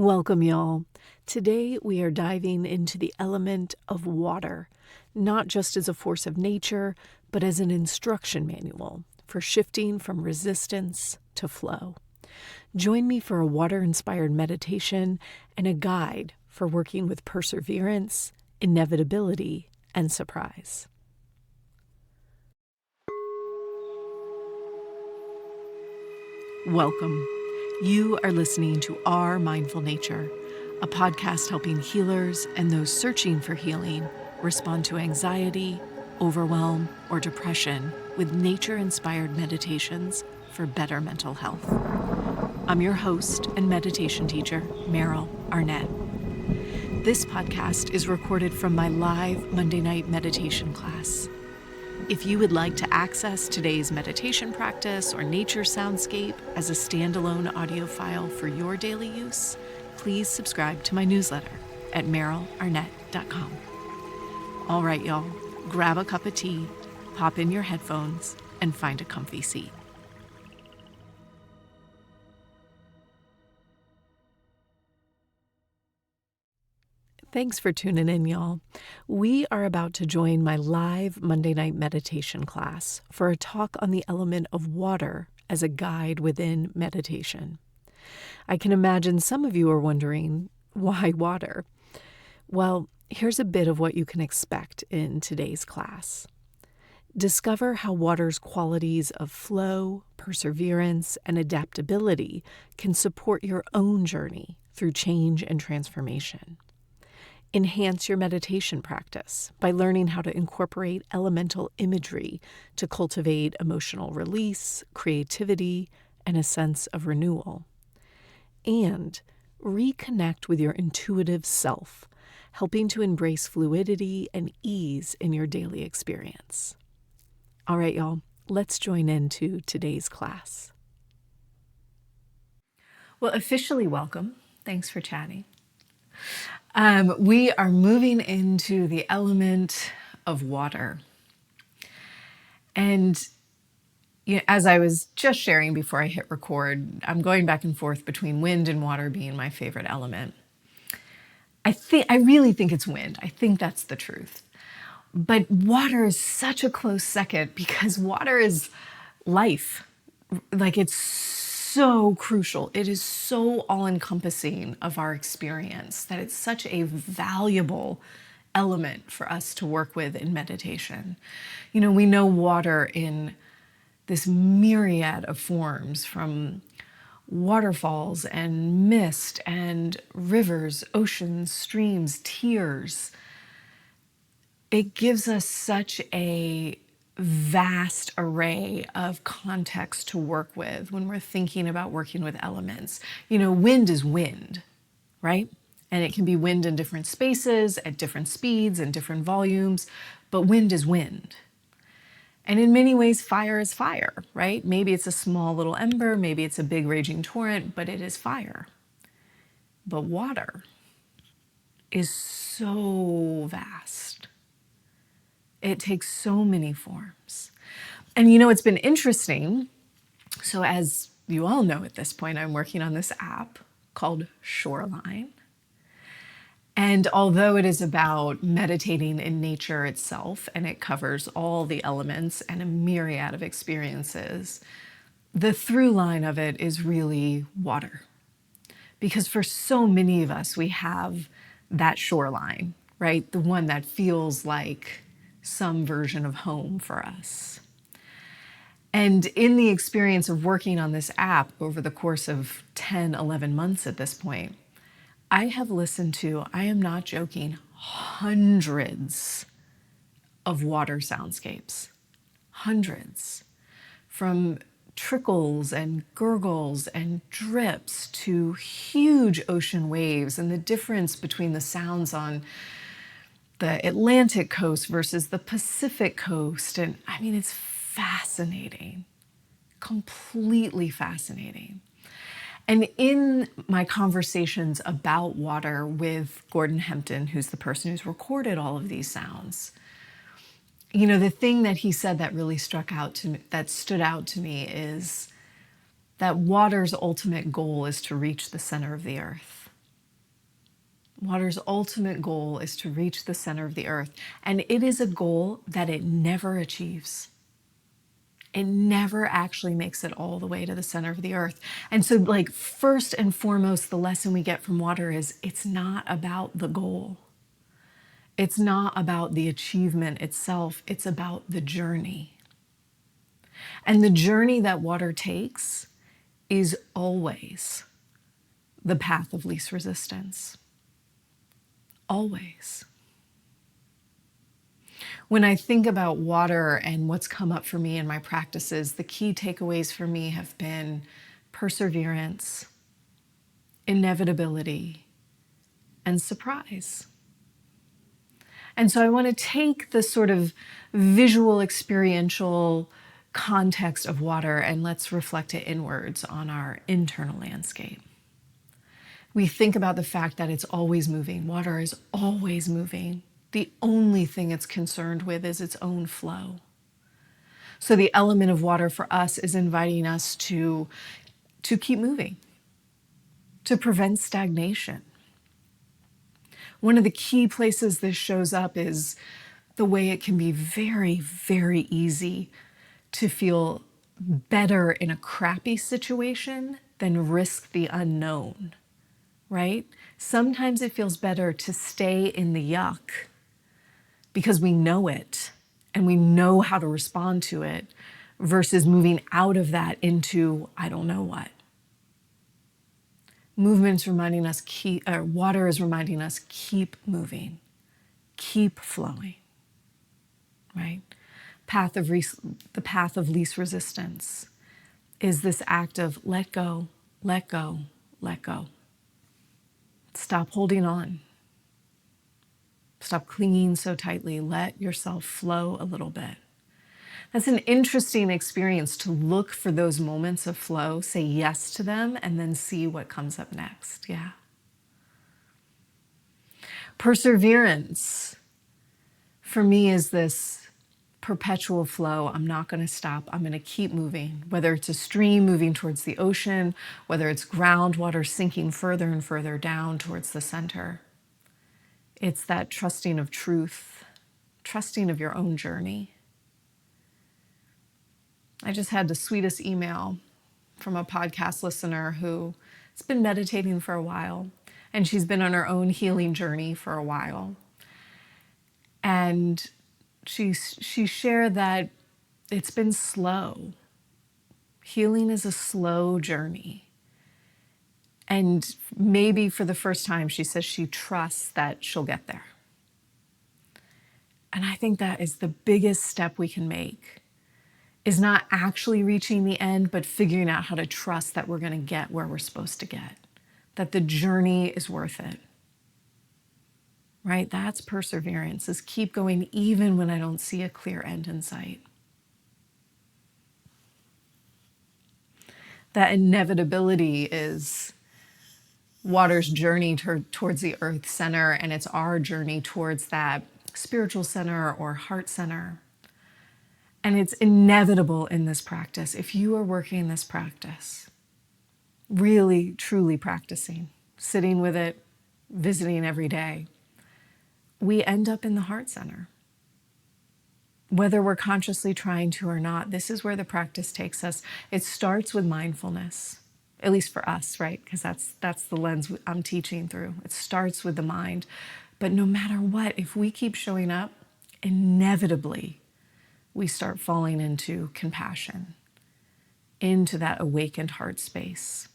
Welcome, y'all. Today we are diving into the element of water, not just as a force of nature, but as an instruction manual for shifting from resistance to flow. Join me for a water-inspired meditation and a guide for working with perseverance, inevitability, and surprise. Welcome. You are listening to Our Mindful Nature, a podcast helping healers and those searching for healing respond to anxiety, overwhelm, or depression with nature-inspired meditations for better mental health. I'm your host and meditation teacher, Meryl Arnett. This podcast is recorded from my live Monday night meditation class. If you would like to access today's meditation practice or nature soundscape as a standalone audio file for your daily use, please subscribe to my newsletter at merylarnett.com. All right, y'all, grab a cup of tea, pop in your headphones, and find a comfy seat. Thanks for tuning in, y'all. We are about to join my live Monday night meditation class for a talk on the element of water as a guide within meditation. I can imagine some of you are wondering, why water? Well, here's a bit of what you can expect in today's class. Discover how water's qualities of flow, perseverance, and adaptability can support your own journey through change and transformation. Enhance your meditation practice by learning how to incorporate elemental imagery to cultivate emotional release, creativity, and a sense of renewal. And reconnect with your intuitive self, helping to embrace fluidity and ease in your daily experience. All right, y'all, let's join into today's class. Well, officially welcome. Thanks for chatting. We are moving into the element of water. And as I was just sharing before I hit record, I'm going back and forth between wind and water being my favorite element. I really think it's wind. I think that's the truth. But water is such a close second because water is life. Like, it's so crucial. It is so all-encompassing of our experience that it's such a valuable element for us to work with in meditation. We know water in this myriad of forms, from waterfalls and mist and rivers, oceans, streams, tears. It gives us such a vast array of context to work with when we're thinking about working with elements. Wind is wind, right? And it can be wind in different spaces, at different speeds and different volumes, but wind is wind. And in many ways, fire is fire, right? Maybe it's a small little ember, maybe it's a big raging torrent, but it is fire. But water is so vast. It takes so many forms. And it's been interesting. So as you all know at this point, I'm working on this app called Shoreline. And although it is about meditating in nature itself, and it covers all the elements and a myriad of experiences, the through line of it is really water. Because for so many of us, we have that shoreline, right? The one that feels like some version of home for us. And in the experience of working on this app over the course of 10, 11 months at this point, I have listened to, I am not joking, hundreds of water soundscapes. Hundreds. From trickles and gurgles and drips to huge ocean waves, and the difference between the sounds on the Atlantic coast versus the Pacific coast. And it's fascinating, completely fascinating. And in my conversations about water with Gordon Hempton, who's the person who's recorded all of these sounds, the thing that he said that really stood out to me is that water's ultimate goal is to reach the center of the earth. Water's ultimate goal is to reach the center of the earth, and it is a goal that it never achieves. It never actually makes it all the way to the center of the earth. And so, like, first and foremost, the lesson we get from water is it's not about the goal. It's not about the achievement itself. It's about the journey. And the journey that water takes is always the path of least resistance. Always. When I think about water and what's come up for me in my practices, the key takeaways for me have been perseverance, inevitability, and surprise. And so I want to take the sort of visual, experiential context of water and let's reflect it inwards on our internal landscape. We think about the fact that it's always moving. Water is always moving. The only thing it's concerned with is its own flow. So the element of water for us is inviting us to keep moving, to prevent stagnation. One of the key places this shows up is the way it can be very, very easy to feel better in a crappy situation than risk the unknown, right? Sometimes it feels better to stay in the yuck because we know it and we know how to respond to it versus moving out of that into I don't know what. Movement's reminding us water is reminding us keep moving, keep flowing, right? The path of least resistance is this act of let go, let go, let go. Stop holding on. Stop clinging so tightly. Let yourself flow a little bit. That's an interesting experience to look for those moments of flow, say yes to them, and then see what comes up next. Yeah. Perseverance for me is this perpetual flow. I'm not going to stop. I'm going to keep moving, whether it's a stream moving towards the ocean, whether it's groundwater sinking further and further down towards the center. It's that trusting of truth, trusting of your own journey. I just had the sweetest email from a podcast listener who has been meditating for a while, and she's been on her own healing journey for a while. And she shared that it's been slow. Healing is a slow journey. And maybe for the first time, she says she trusts that she'll get there. And I think that is the biggest step we can make, is not actually reaching the end, but figuring out how to trust that we're going to get where we're supposed to get, that the journey is worth it. Right? That's perseverance, is keep going even when I don't see a clear end in sight. That inevitability is water's journey towards the earth center, and it's our journey towards that spiritual center or heart center. And it's inevitable in this practice. If you are working this practice, really, truly practicing, sitting with it, visiting every day, we end up in the heart center. Whether we're consciously trying to or not, this is where the practice takes us. It starts with mindfulness, at least for us, right? Because that's the lens I'm teaching through. It starts with the mind. But no matter what, if we keep showing up, inevitably, we start falling into compassion, into that awakened heart space.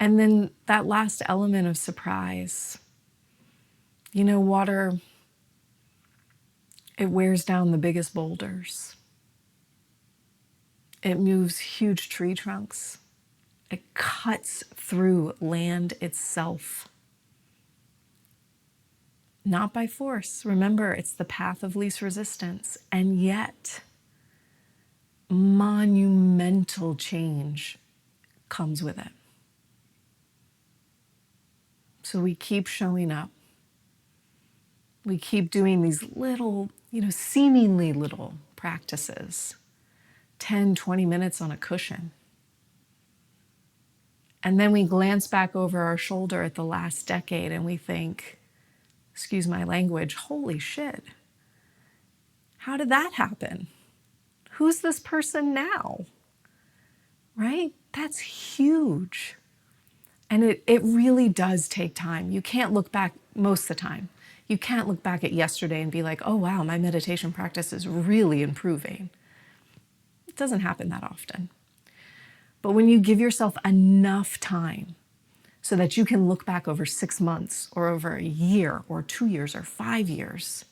And then that last element of surprise. You know, water, it wears down the biggest boulders. It moves huge tree trunks. It cuts through land itself. Not by force. Remember, it's the path of least resistance. And yet, monumental change comes with it. So we keep showing up. We keep doing these little, seemingly little practices, 10, 20 minutes on a cushion. And then we glance back over our shoulder at the last decade and we think, excuse my language, holy shit, how did that happen? Who's this person now? Right? That's huge. And it really does take time. You can't look back most of the time. You can't look back at yesterday and be like, oh, wow, my meditation practice is really improving. It doesn't happen that often. But when you give yourself enough time so that you can look back over 6 months or over a year or 2 years or 5 years,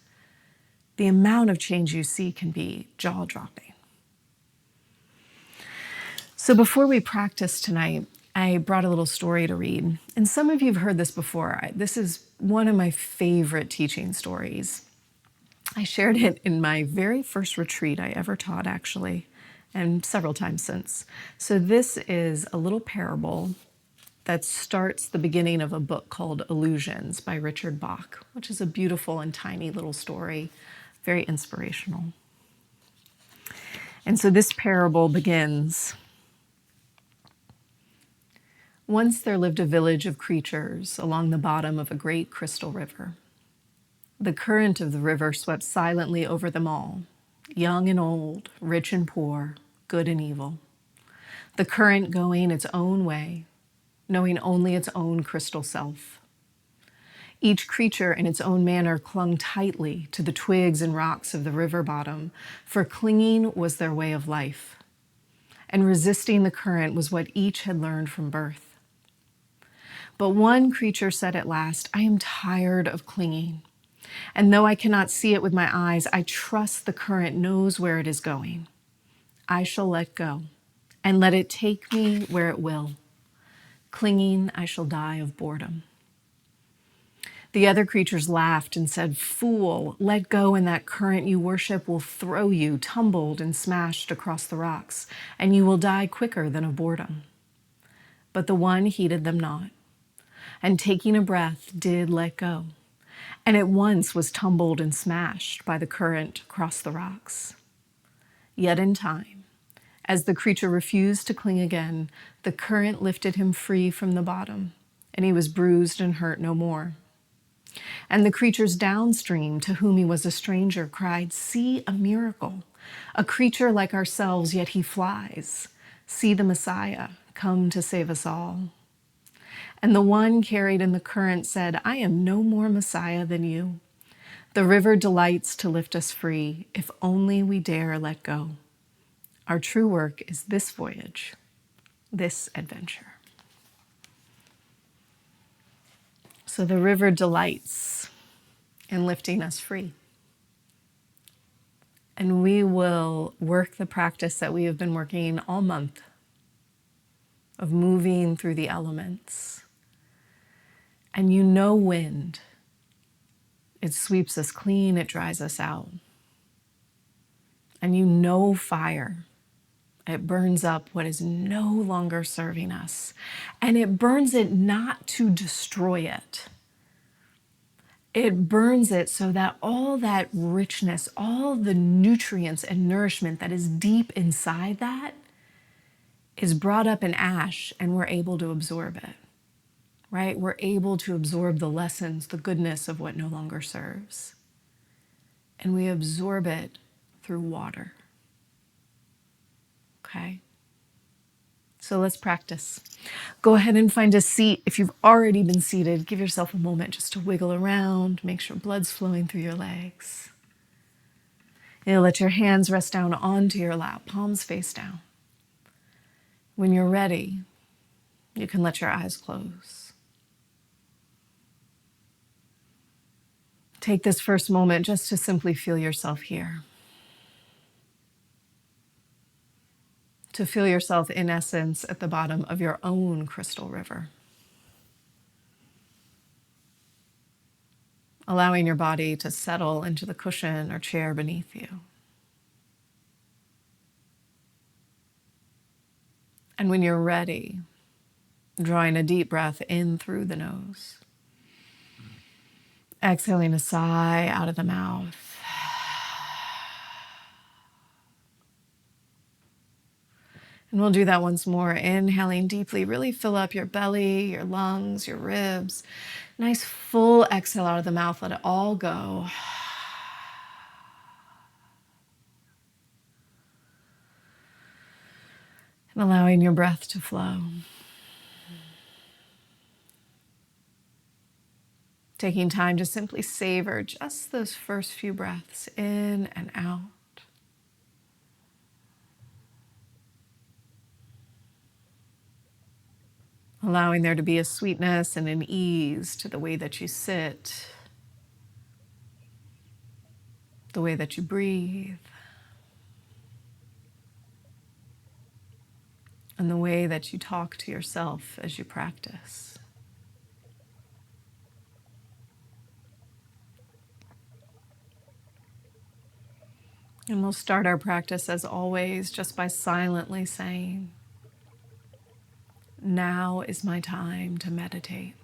the amount of change you see can be jaw-dropping. So before we practice tonight, I brought a little story to read. And some of you have heard this before. This is one of my favorite teaching stories. I shared it in my very first retreat I ever taught, actually, and several times since. So this is a little parable that starts the beginning of a book called Illusions by Richard Bach, which is a beautiful and tiny little story, very inspirational. And so this parable begins. Once there lived a village of creatures along the bottom of a great crystal river. The current of the river swept silently over them all, young and old, rich and poor, good and evil. The current going its own way, knowing only its own crystal self. Each creature in its own manner clung tightly to the twigs and rocks of the river bottom, for clinging was their way of life, and resisting the current was what each had learned from birth. But one creature said at last, I am tired of clinging. And though I cannot see it with my eyes, I trust the current knows where it is going. I shall let go and let it take me where it will. Clinging, I shall die of boredom. The other creatures laughed and said, Fool, let go and that current you worship will throw you tumbled and smashed across the rocks, and you will die quicker than of boredom. But the one heeded them not, and taking a breath did let go, and at once was tumbled and smashed by the current across the rocks. Yet in time, as the creature refused to cling again, the current lifted him free from the bottom, and he was bruised and hurt no more. And the creatures downstream, to whom he was a stranger, cried, See a miracle! A creature like ourselves, yet he flies. See the Messiah, come to save us all. And the one carried in the current said, I am no more Messiah than you. The river delights to lift us free, if only we dare let go. Our true work is this voyage, this adventure. So the river delights in lifting us free. And we will work the practice that we have been working all month of moving through the elements. And you know wind. It sweeps us clean, it dries us out. And you know fire. It burns up what is no longer serving us. And it burns it not to destroy it. It burns it so that all that richness, all the nutrients and nourishment that is deep inside that is brought up in ash, and we're able to absorb it. Right? We're able to absorb the lessons, the goodness of what no longer serves. And we absorb it through water. Okay? So let's practice. Go ahead and find a seat. If you've already been seated, give yourself a moment just to wiggle around, make sure blood's flowing through your legs. And let your hands rest down onto your lap, palms face down. When you're ready, you can let your eyes close. Take this first moment just to simply feel yourself here. To feel yourself, in essence, at the bottom of your own crystal river. Allowing your body to settle into the cushion or chair beneath you. And when you're ready, drawing a deep breath in through the nose. Exhaling a sigh out of the mouth. And we'll do that once more. Inhaling deeply, really fill up your belly, your lungs, your ribs. Nice full exhale out of the mouth, let it all go. And allowing your breath to flow. Taking time to simply savor just those first few breaths in and out. Allowing there to be a sweetness and an ease to the way that you sit, the way that you breathe, and the way that you talk to yourself as you practice. And we'll start our practice, as always, just by silently saying, "Now is my time to meditate."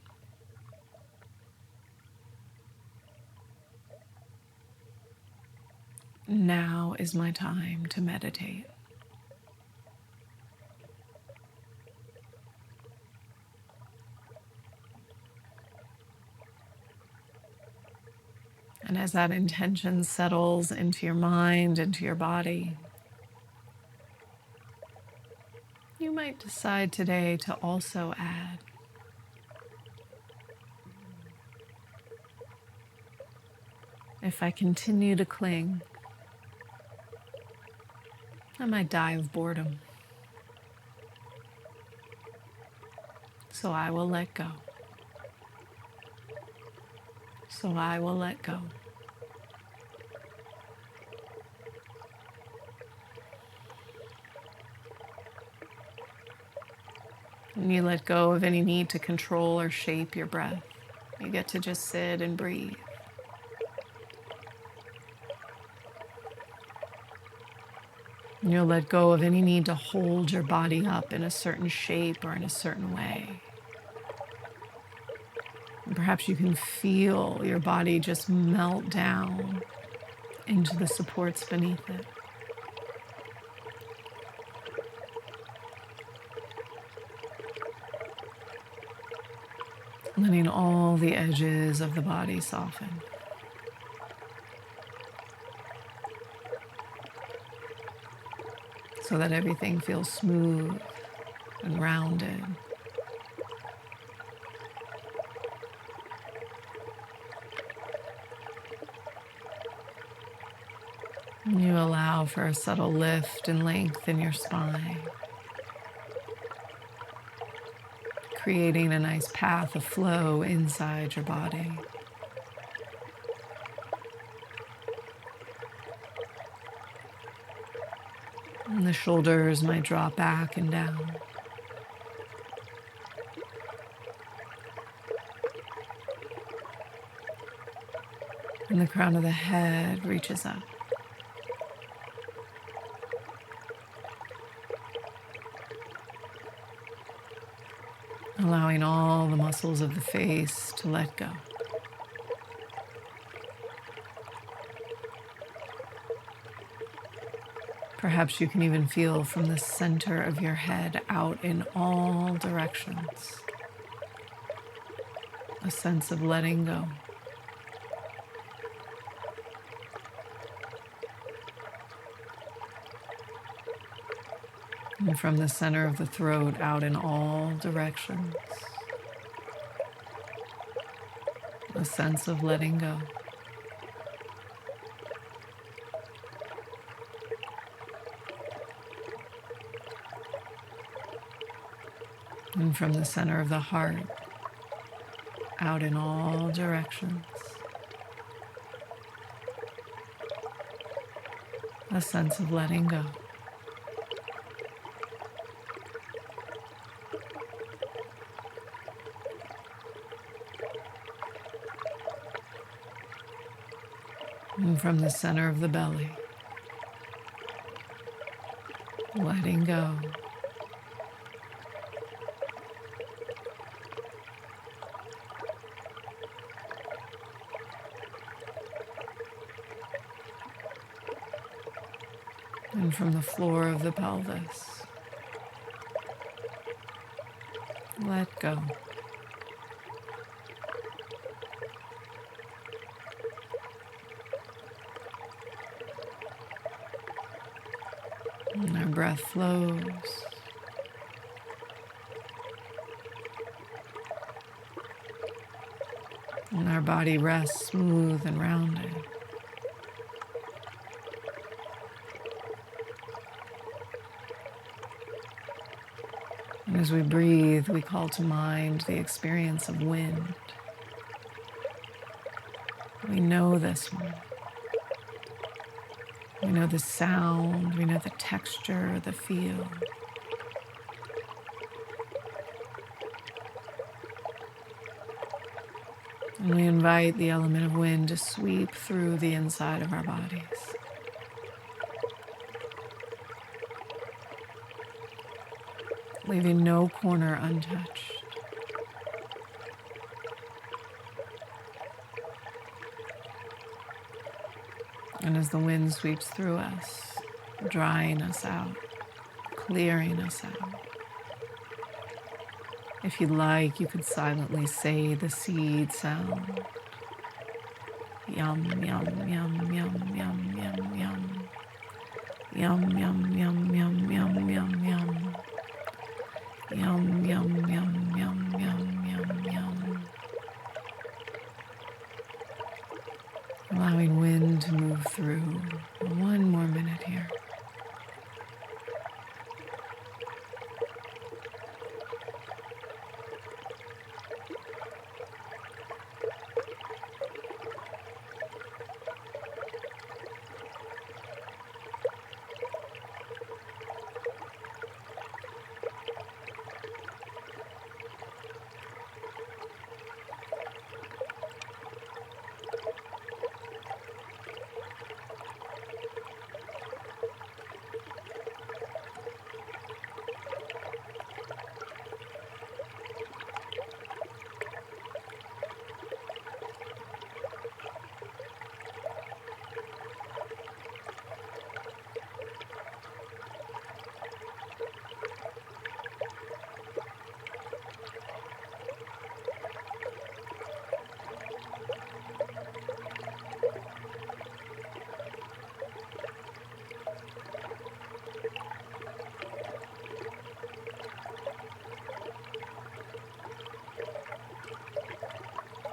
Now is my time to meditate. And as that intention settles into your mind, into your body, you might decide today to also add, if I continue to cling, I might die of boredom. So I will let go. So I will let go. And you let go of any need to control or shape your breath. You get to just sit and breathe. And you'll let go of any need to hold your body up in a certain shape or in a certain way. And perhaps you can feel your body just melt down into the supports beneath it. Letting all the edges of the body soften. So that everything feels smooth and rounded. And you allow for a subtle lift and length in your spine, creating a nice path of flow inside your body. And the shoulders might drop back and down. And the crown of the head reaches up. Allowing all the muscles of the face to let go. Perhaps you can even feel from the center of your head out in all directions a sense of letting go. And from the center of the throat out in all directions, a sense of letting go. And from the center of the heart out in all directions, a sense of letting go. And from the center of the belly, letting go. And from the floor of the pelvis, Let go. And our breath flows. And our body rests smooth and rounded. And as we breathe, we call to mind the experience of wind. We know this one. We know the sound, we know the texture, the feel. And we invite the element of wind to sweep through the inside of our bodies. Leaving no corner untouched. And as the wind sweeps through us, drying us out, clearing us out. If you'd like, you could silently say the seed sound. Yum, yum, yum, yum, yum, yum, yum. Yum, yum, yum, yum, yum, yum, yum. Yum, yum, yum, yum, yum, yum, yum. Allowing wind to move through. One more minute here.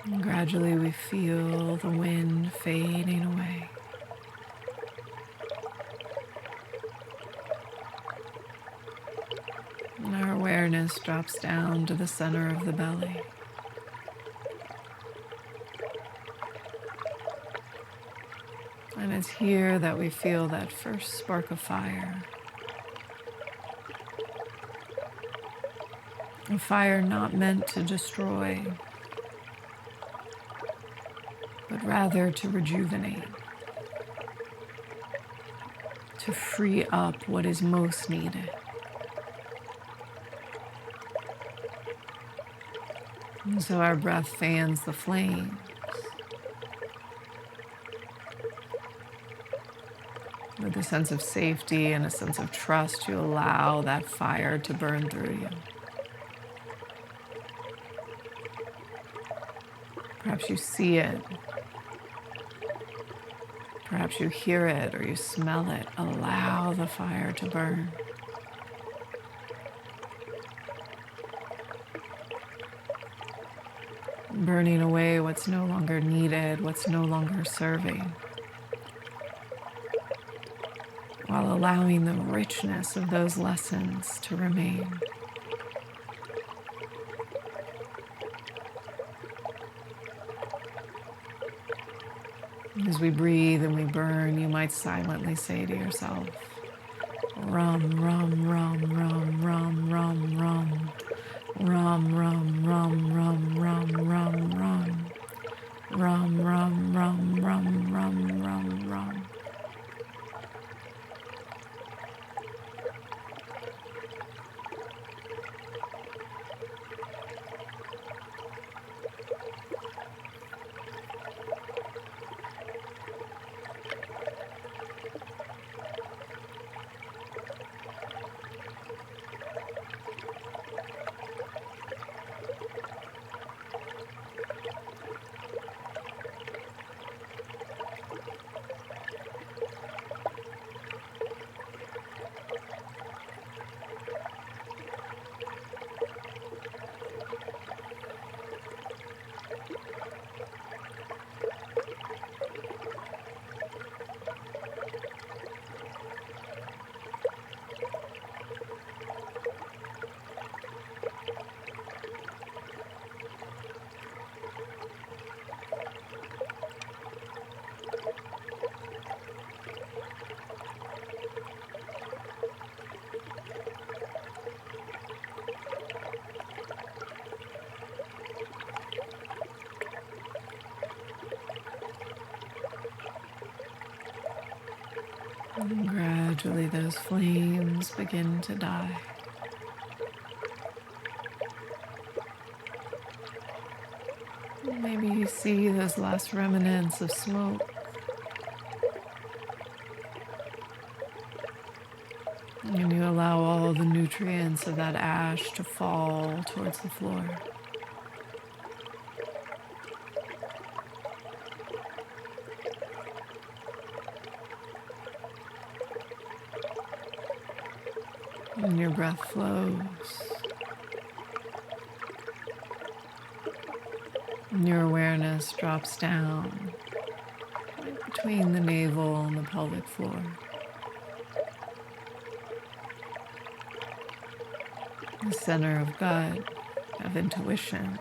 And gradually we feel the wind fading away. And our awareness drops down to the center of the belly. And it's here that we feel that first spark of fire. A fire not meant to destroy, but rather to rejuvenate, to free up what is most needed. And so our breath fans the flame. With a sense of safety and a sense of trust, you allow that fire to burn through you. Perhaps you see it. Perhaps you hear it or you smell it. Allow the fire to burn. Burning away what's no longer needed, what's no longer serving, while allowing the richness of those lessons to remain. As we breathe and we burn, you might silently say to yourself, rum, rum, rum, rum, rum, rum, rum. Rum, rum, rum, rum, rum, rum, rum. Rum, rum, rum, rum, rum, rum, rum. And gradually those flames begin to die. Maybe you see those last remnants of smoke. And you allow all the nutrients of that ash to fall towards the floor. And your breath flows. And your awareness drops down right between the navel and the pelvic floor. The center of gut, of intuition,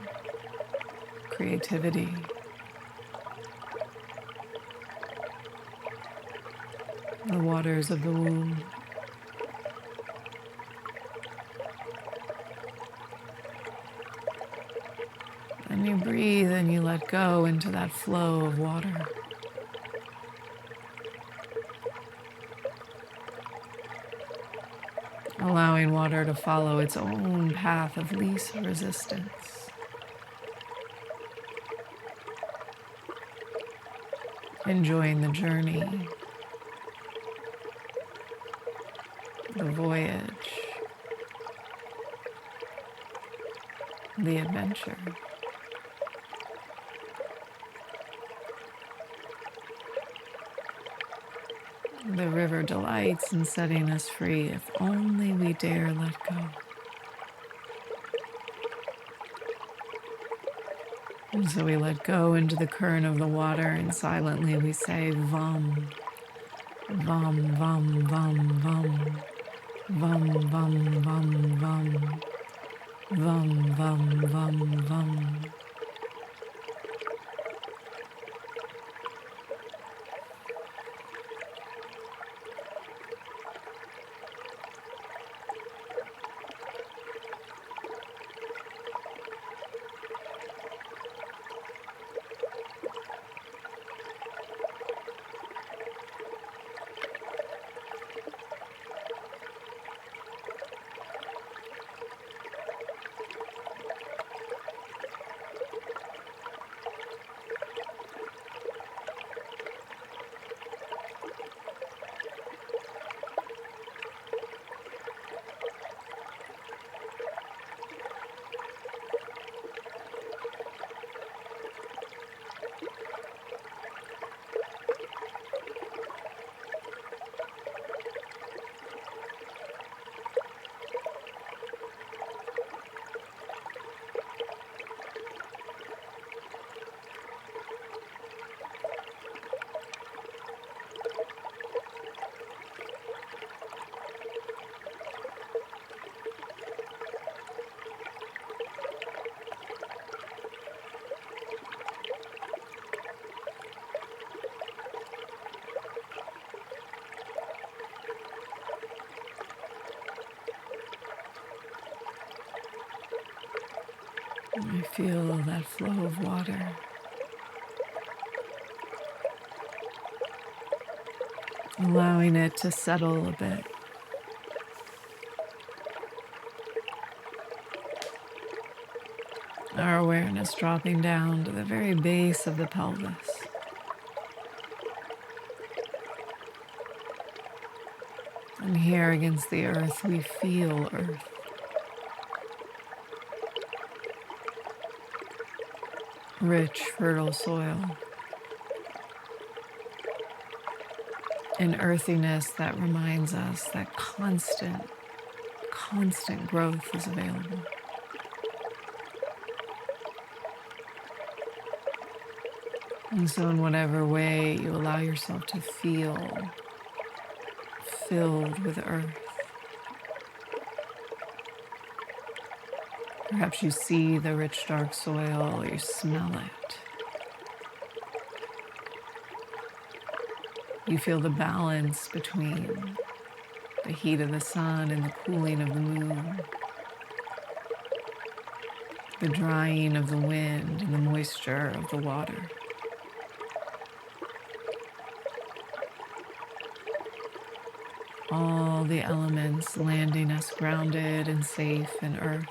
creativity. The waters of the womb. And you breathe and you let go into that flow of water. Allowing water to follow its own path of least resistance. Enjoying the journey, the voyage, the adventure. The river delights in setting us free if only we dare let go. And so we let go into the current of the water, and silently we say Vam, Vam, Vam, Vam, Vam, Vam, Vam, Vam, Vam, Vam, Vam, Vam, Vam. And I feel that flow of water. Allowing it to settle a bit. Our awareness dropping down to the very base of the pelvis. And here against the earth, we feel earth. Rich, fertile soil. An earthiness that reminds us that constant growth is available. And so in whatever way you allow yourself to feel filled with earth, perhaps you see the rich dark soil, or you smell it. You feel the balance between the heat of the sun and the cooling of the moon, the drying of the wind and the moisture of the water. all the elements landing us grounded and safe in earth.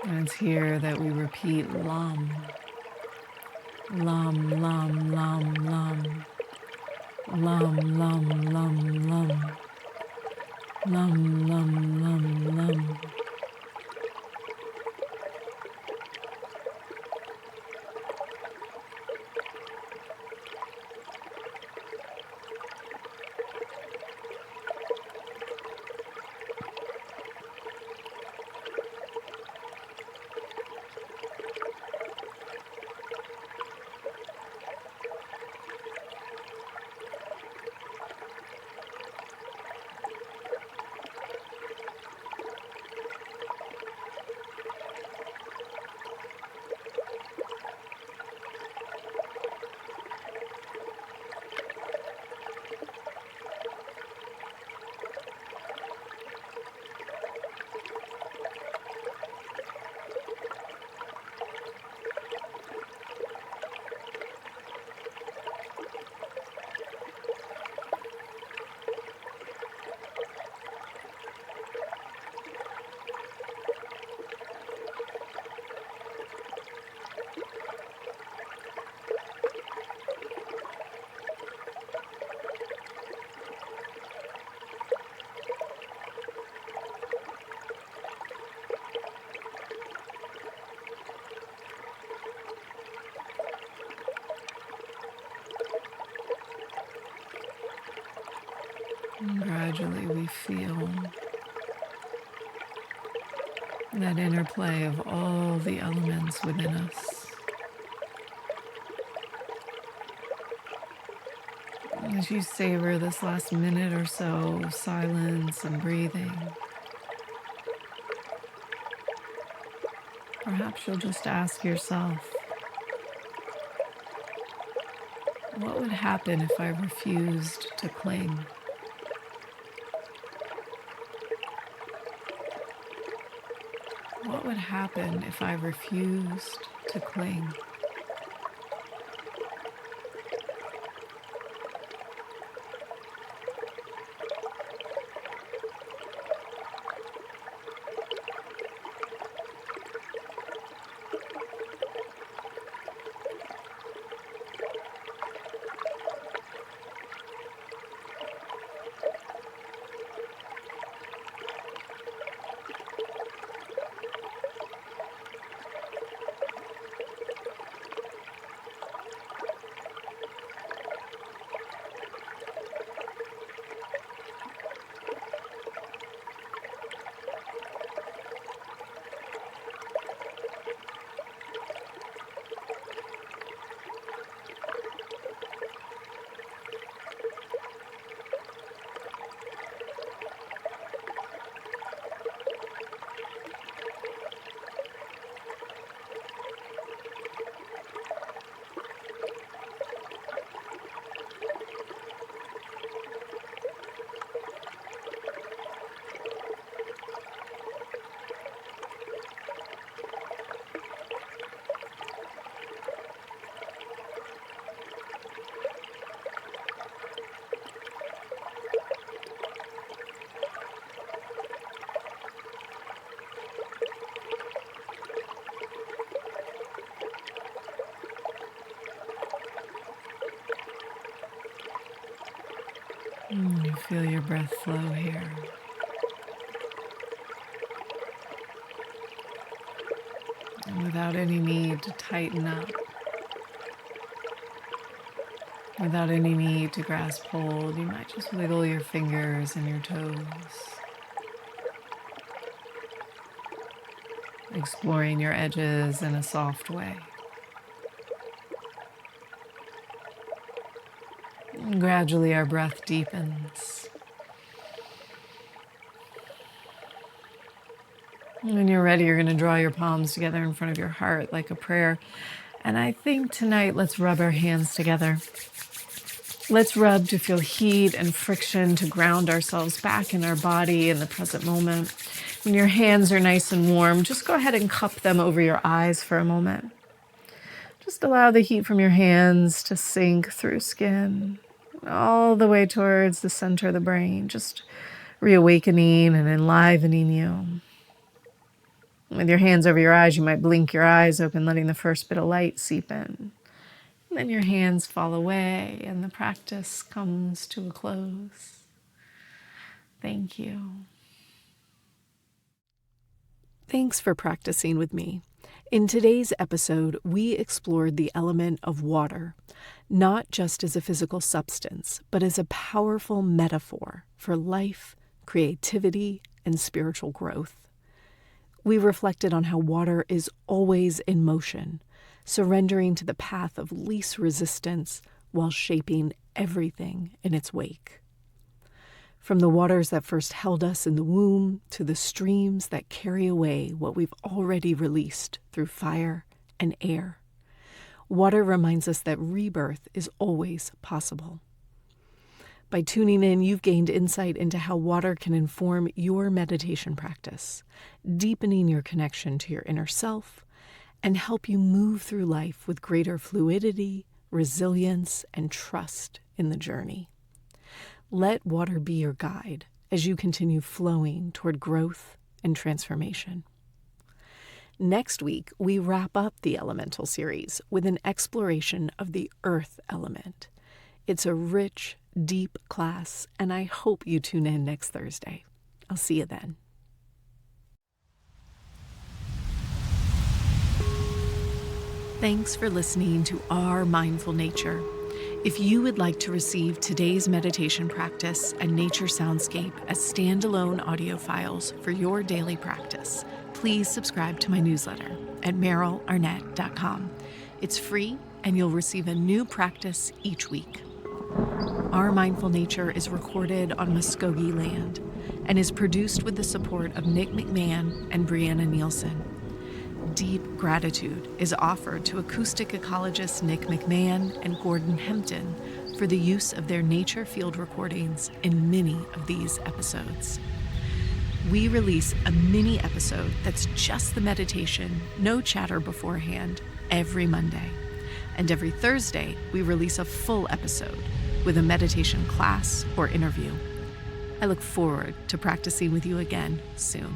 And it's here that we repeat Lam, Lam, Lam, Lam, Lam, Lam, Lam, Lam, Lam, Lam, Lam, Lam, Lam. And gradually we feel that interplay of all the elements within us. As you savor this last minute or so of silence and breathing, perhaps you'll just ask yourself, what would happen if I refused to cling? What would happen if I refused to cling? You feel your breath flow here. And without any need to tighten up, without any need to grasp hold, you might just wiggle your fingers and your toes, exploring your edges in a soft way. And gradually our breath deepens. When you're ready, you're going to draw your palms together in front of your heart like a prayer. And I think tonight, let's rub our hands together. Let's rub to feel heat and friction, to ground ourselves back in our body in the present moment. When your hands are nice and warm, just go ahead and cup them over your eyes for a moment. Just allow the heat from your hands to sink through skin, all the way towards the center of the brain, just reawakening and enlivening you. With your hands over your eyes, you might blink your eyes open, letting the first bit of light seep in. And then your hands fall away and the practice comes to a close. Thank you. Thanks for practicing with me. In today's episode, we explored the element of water, not just as a physical substance, but as a powerful metaphor for life, creativity, and spiritual growth. We reflected on how water is always in motion, surrendering to the path of least resistance while shaping everything in its wake. From the waters that first held us in the womb to the streams that carry away what we've already released through fire and air, water reminds us that rebirth is always possible. By tuning in, you've gained insight into how water can inform your meditation practice, deepening your connection to your inner self, and help you move through life with greater fluidity, resilience, and trust in the journey. Let water be your guide as you continue flowing toward growth and transformation. Next week, we wrap up the elemental series with an exploration of the earth element. It's a rich, deep class, and I hope you tune in next Thursday. I'll see you then. Thanks for listening to Our Mindful Nature. If you would like to receive today's meditation practice and nature soundscape as standalone audio files for your daily practice, please subscribe to my newsletter at merylarnett.com. It's free, and you'll receive a new practice each week. Our Mindful Nature is recorded on Muskogee land and is produced with the support of Nick McMahon and Brianna Nielsen. Deep gratitude is offered to acoustic ecologists Nick McMahon and Gordon Hempton for the use of their nature field recordings in many of these episodes. We release a mini episode that's just the meditation, no chatter beforehand, every Monday. And every Thursday, we release a full episode with a meditation class or interview. I look forward to practicing with you again soon.